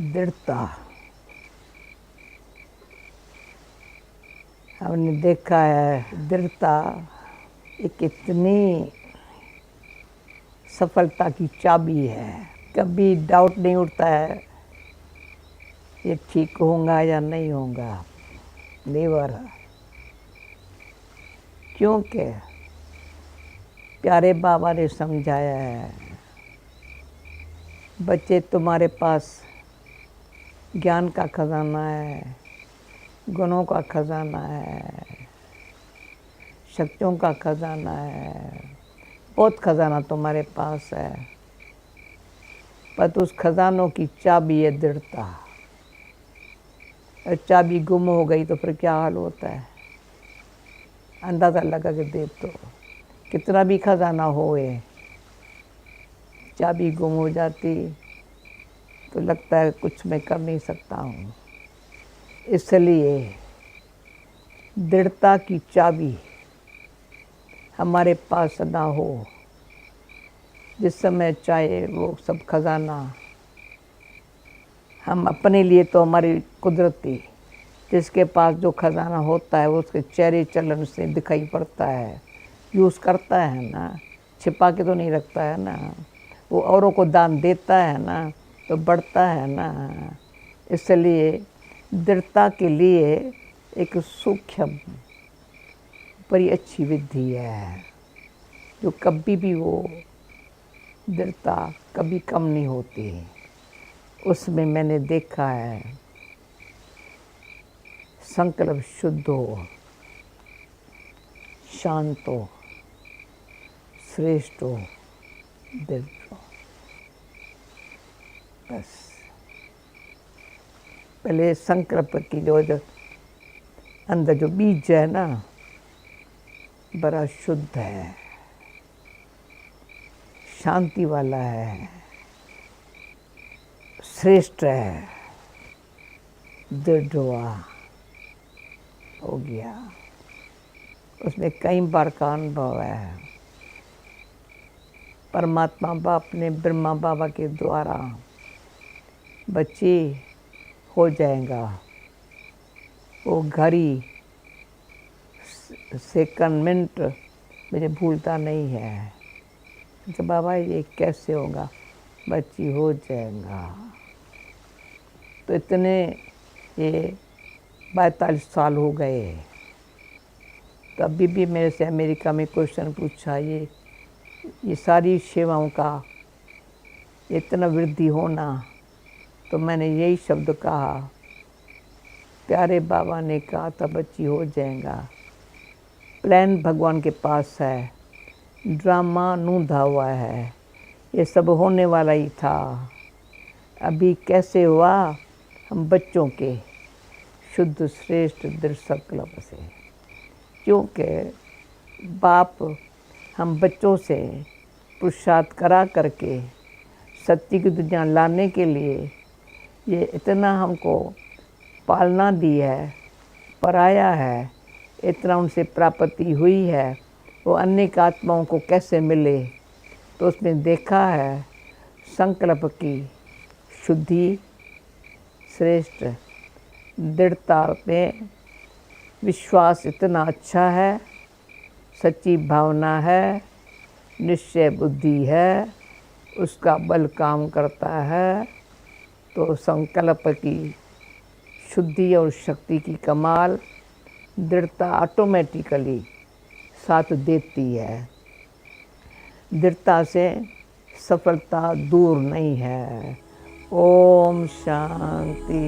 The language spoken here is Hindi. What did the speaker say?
दृढ़ता। हमने देखा है दृढ़ता एक इतनी सफलता की चाबी है। कभी डाउट नहीं उठता है ये ठीक होगा या नहीं होगा। नेवर। क्योंकि प्यारे बाबा ने समझाया है, बच्चे तुम्हारे पास ज्ञान का खजाना है, गुणों का खजाना है, शक्तियों का खजाना है, बहुत खजाना तुम्हारे पास है। पर उस खजानों की चाबी है दृढ़ता। और चाबी गुम हो गई तो फिर क्या हाल होता है, अंदाज़ा लगा के देख तो कितना भी खजाना होए, चाबी गुम हो जाती तो लगता है कुछ मैं कर नहीं सकता हूँ। इसलिए दृढ़ता की चाबी हमारे पास ना हो, जिस समय चाहे वो सब खजाना हम अपने लिए तो हमारी कुदरती, जिसके पास जो खजाना होता है वो उसके चेहरे चलन से दिखाई पड़ता है। यूज़ करता है ना, छिपा के तो नहीं रखता है ना, वो औरों को दान देता है ना तो बढ़ता है ना। इसलिए दृढ़ता के लिए एक सूक्ष्म बड़ी अच्छी विधि है, जो कभी भी वो दृढ़ता कभी कम नहीं होती। उसमें मैंने देखा है संकल्प शुद्ध हो, शांत हो, श्रेष्ठ हो, दृढ़ हो। बस पहले संकल्प की जो अंदर जो बीज है ना बड़ा शुद्ध है, शांति वाला है, श्रेष्ठ है, दृढ़ हो गया। उसमें कई बार का अनुभव है। परमात्मा बाप ने ब्रह्मा बाबा के द्वारा बच्चे हो जाएगा, वो घड़ी सेकंड मिनट मुझे भूलता नहीं है। तो बाबा ये कैसे होगा, बच्ची हो जाएगा। तो इतने ये 42 साल हो गए, तो अभी भी मेरे से अमेरिका में क्वेश्चन पूछा, ये सारी सेवाओं का इतना वृद्धि होना, तो मैंने यही शब्द कहा, प्यारे बाबा ने कहा था बच्ची हो जाएगा। प्लान भगवान के पास है, ड्रामा नूंधा हुआ है, ये सब होने वाला ही था। अभी कैसे हुआ, हम बच्चों के शुद्ध श्रेष्ठ दृढ़ संकल्प से। क्योंकि बाप हम बच्चों से पुरुषार्थ करा करके सत्य की दुनिया लाने के लिए ये इतना हमको पालना दी है, पराया है, इतना उनसे प्राप्ति हुई है, वो अनेक आत्माओं को कैसे मिले। तो उसमें देखा है संकल्प की शुद्धि, श्रेष्ठ दृढ़ता में विश्वास इतना अच्छा है, सच्ची भावना है, निश्चय बुद्धि है, उसका बल काम करता है। तो संकल्प की शुद्धि और शक्ति की कमाल दृढ़ता ऑटोमेटिकली साथ देती है। दृढ़ता से सफलता दूर नहीं है। ओम शांति।